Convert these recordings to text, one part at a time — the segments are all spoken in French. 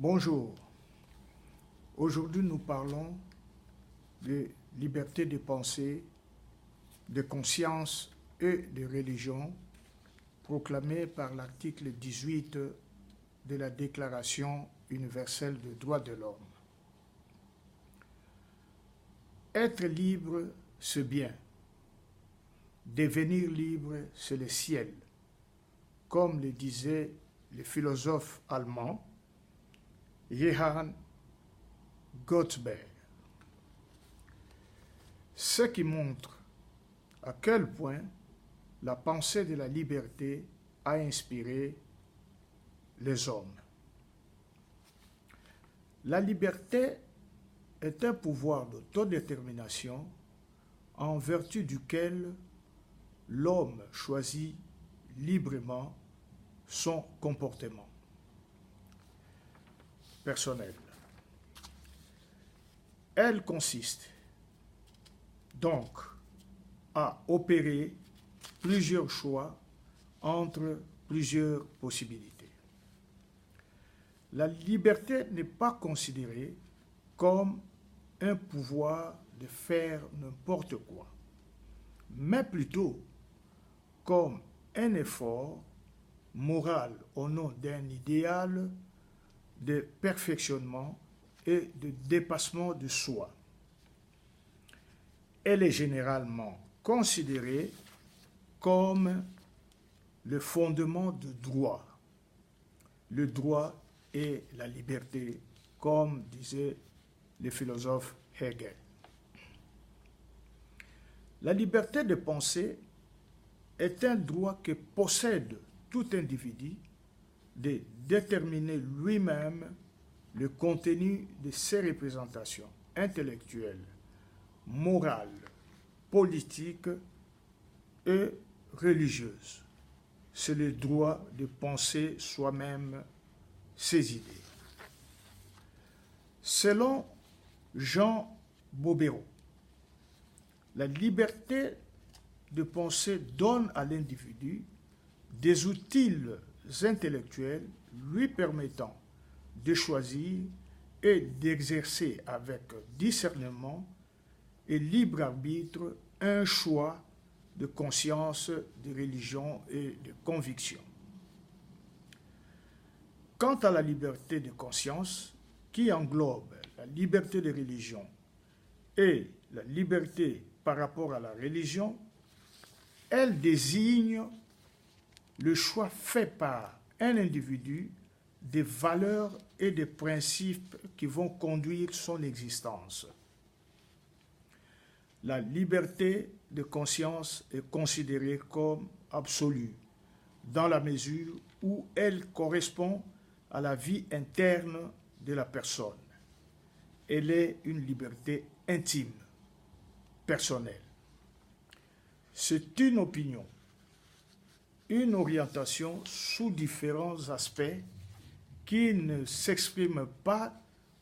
Bonjour, aujourd'hui nous parlons de liberté de pensée, de conscience et de religion proclamée par l'article 18 de la Déclaration universelle des droits de l'homme. Être libre, c'est bien. Devenir libre, c'est le ciel, comme le disait le philosophe allemand Johann Gottsberg. Ce qui montre à quel point la pensée de la liberté a inspiré les hommes. La liberté est un pouvoir d'autodétermination en vertu duquel l'homme choisit librement son comportement personnel. Elle consiste donc à opérer plusieurs choix entre plusieurs possibilités. La liberté n'est pas considérée comme un pouvoir de faire n'importe quoi, mais plutôt comme un effort moral au nom d'un idéal de perfectionnement et de dépassement de soi. Elle est généralement considérée comme le fondement du droit. Le droit et la liberté, comme disait le philosophe Hegel. La liberté de penser est un droit que possède tout individu de déterminer lui-même le contenu de ses représentations intellectuelles, morales, politiques et religieuses. C'est le droit de penser soi-même ses idées. Selon Jean Bobéro, la liberté de penser donne à l'individu des outils intellectuels lui permettant de choisir et d'exercer avec discernement et libre arbitre un choix de conscience, de religion et de conviction. Quant à la liberté de conscience, qui englobe la liberté de religion et la liberté par rapport à la religion, elle désigne le choix fait par un individu des valeurs et des principes qui vont conduire son existence. La liberté de conscience est considérée comme absolue dans la mesure où elle correspond à la vie interne de la personne. Elle est une liberté intime, personnelle. C'est une opinion, une orientation sous différents aspects qui ne s'exprime pas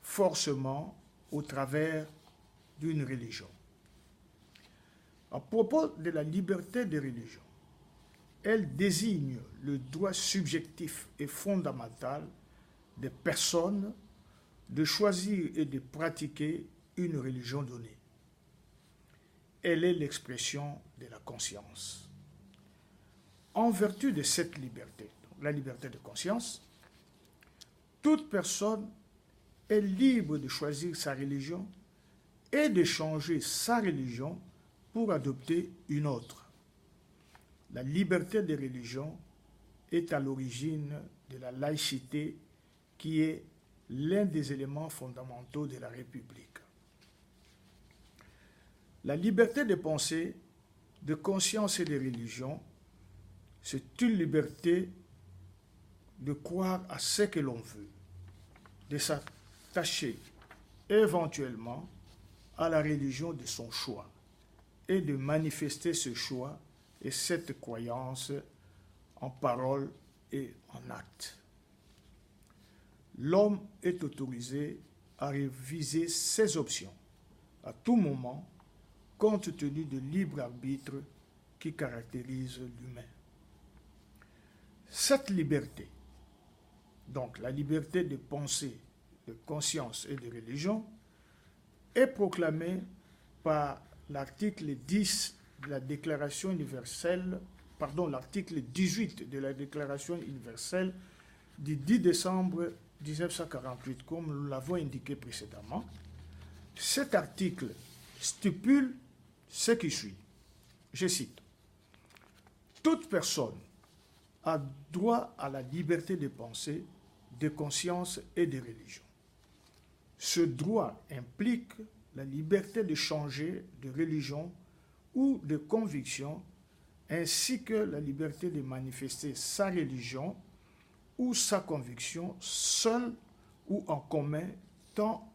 forcément au travers d'une religion. À propos de la liberté de religion, elle désigne le droit subjectif et fondamental des personnes de choisir et de pratiquer une religion donnée. Elle est l'expression de la conscience. En vertu de cette liberté, la liberté de conscience, toute personne est libre de choisir sa religion et de changer sa religion pour adopter une autre. La liberté de religion est à l'origine de la laïcité qui est l'un des éléments fondamentaux de la République. La liberté de pensée, de conscience et de religion, c'est une liberté de croire à ce que l'on veut, de s'attacher éventuellement à la religion de son choix et de manifester ce choix et cette croyance en parole et en acte. L'homme est autorisé à réviser ses options à tout moment compte tenu du libre arbitre qui caractérise l'humain. Cette liberté donc la liberté de pensée, de conscience et de religion, est proclamée par l'article 10 de la Déclaration universelle, l'article 18 de la Déclaration universelle du 10 décembre 1948, comme nous l'avons indiqué précédemment. Cet article stipule ce qui suit. Je cite: toute personne a droit à la liberté de pensée, de conscience et de religion. Ce droit implique la liberté de changer de religion ou de conviction, ainsi que la liberté de manifester sa religion ou sa conviction seule ou en commun, tant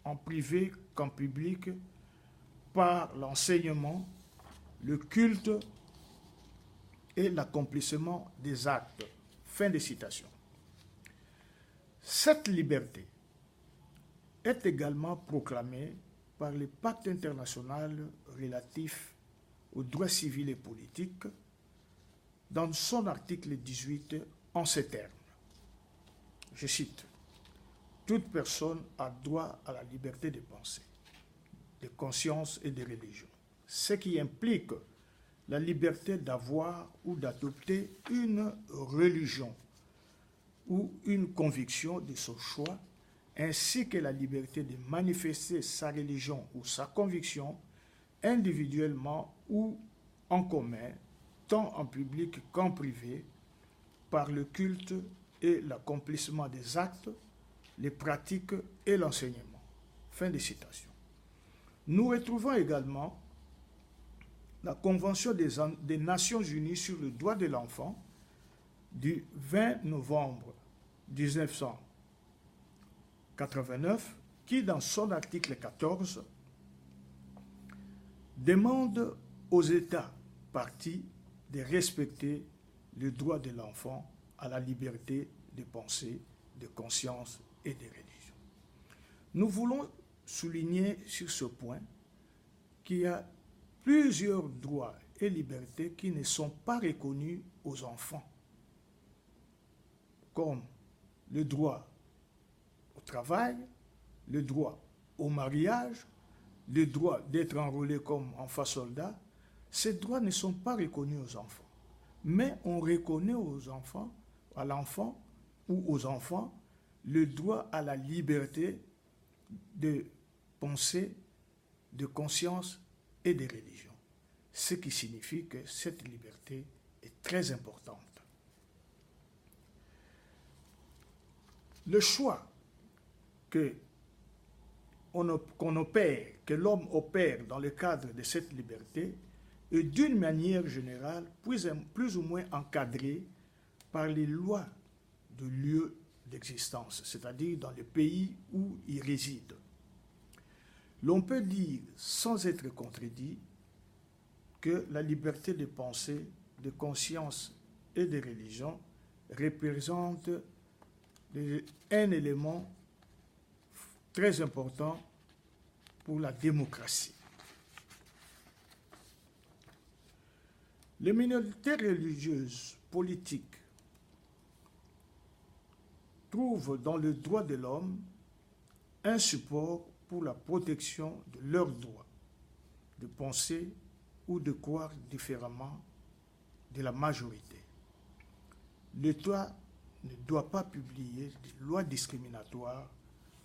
en privé qu'en public, par l'enseignement, le culte et l'accomplissement des actes. Fin de citation. Cette liberté est également proclamée par le Pacte international relatif aux droits civils et politiques dans son article 18 en ces termes. Je cite: toute personne a droit à la liberté de pensée, de conscience et de religion, ce qui implique la liberté d'avoir ou d'adopter une religion ou une conviction de son choix, ainsi que la liberté de manifester sa religion ou sa conviction individuellement ou en commun, tant en public qu'en privé, par le culte et l'accomplissement des actes, les pratiques et l'enseignement. Fin de citation. Nous retrouvons également la Convention des Nations Unies sur le droit de l'enfant du 20 novembre 1989, qui, dans son article 14, demande aux États partis de respecter le droit de l'enfant à la liberté de pensée, de conscience et de religion. Nous voulons souligner sur ce point qu'il y a plusieurs droits et libertés qui ne sont pas reconnus aux enfants, comme le droit au travail, le droit au mariage, le droit d'être enrôlé comme enfant soldat. Ces droits ne sont pas reconnus aux enfants. Mais on reconnaît aux enfants, à l'enfant ou aux enfants, le droit à la liberté de pensée, de conscience et de religion. Ce qui signifie que cette liberté est très importante. Le choix que l'homme opère dans le cadre de cette liberté est d'une manière générale plus ou moins encadré par les lois de lieu d'existence, c'est-à-dire dans le pays où il réside. L'on peut dire, sans être contredit, que la liberté de pensée, de conscience et de religion représente un élément très important pour la démocratie. Les minorités religieuses, politiques, trouvent dans le droit de l'homme un support pour la protection de leurs droits de penser ou de croire différemment de la majorité. L'État ne doit pas publier des lois discriminatoires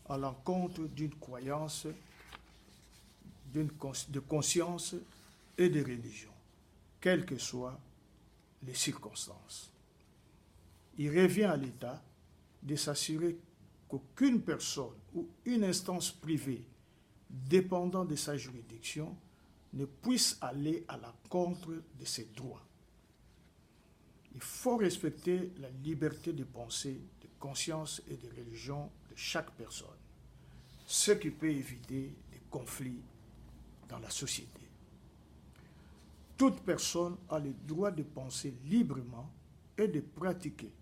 à l'encontre d'une croyance, de conscience et de religion, quelles que soient les circonstances. Il revient à l'État de s'assurer qu'aucune personne ou une instance privée dépendant de sa juridiction ne puisse aller à l'encontre de ses droits. Il faut respecter la liberté de pensée, de conscience et de religion de chaque personne, ce qui peut éviter des conflits dans la société. Toute personne a le droit de penser librement et de pratiquer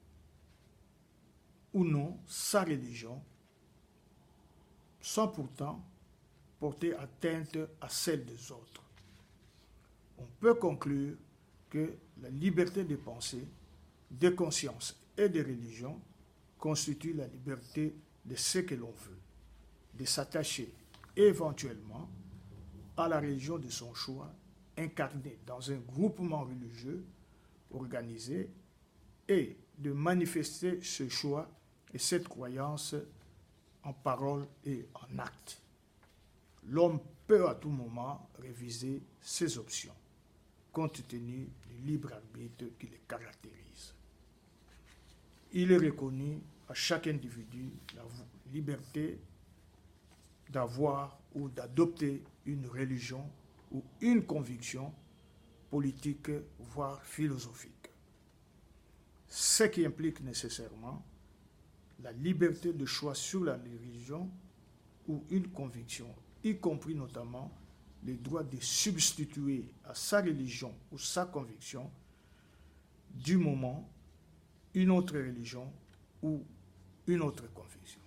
ou non sa religion, sans pourtant porter atteinte à celle des autres. On peut conclure que la liberté de pensée, de conscience et de religion constitue la liberté de ce que l'on veut, de s'attacher éventuellement à la religion de son choix, incarnée dans un groupement religieux organisé, et de manifester ce choix et cette croyance en parole et en acte. L'homme peut à tout moment réviser ses options, compte tenu du libre arbitre qui les caractérise. Il est reconnu à chaque individu la liberté d'avoir ou d'adopter une religion ou une conviction politique, voire philosophique. Ce qui implique nécessairement la liberté de choix sur la religion ou une conviction, y compris notamment le droit de substituer à sa religion ou sa conviction du moment une autre religion ou une autre conviction.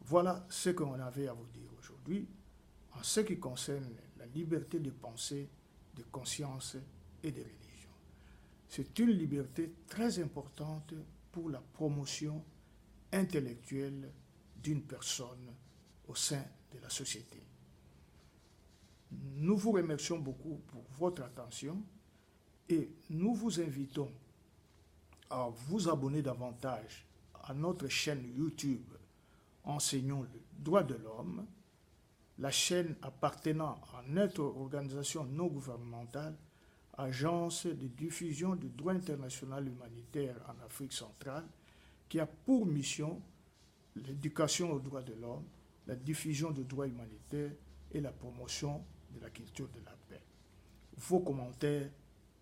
Voilà ce qu'on avait à vous dire aujourd'hui en ce qui concerne la liberté de pensée, de conscience et de religion. C'est une liberté très importante pour la promotion intellectuelle d'une personne au sein de la société. Nous vous remercions beaucoup pour votre attention et nous vous invitons à vous abonner davantage à notre chaîne YouTube Enseignons le droit de l'homme, la chaîne appartenant à notre organisation non gouvernementale, agence de diffusion du droit international humanitaire en Afrique centrale, qui a pour mission l'éducation aux droits de l'homme, la diffusion du droit humanitaire et la promotion de la culture de la paix. Vos commentaires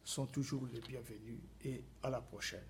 sont toujours les bienvenus et à la prochaine.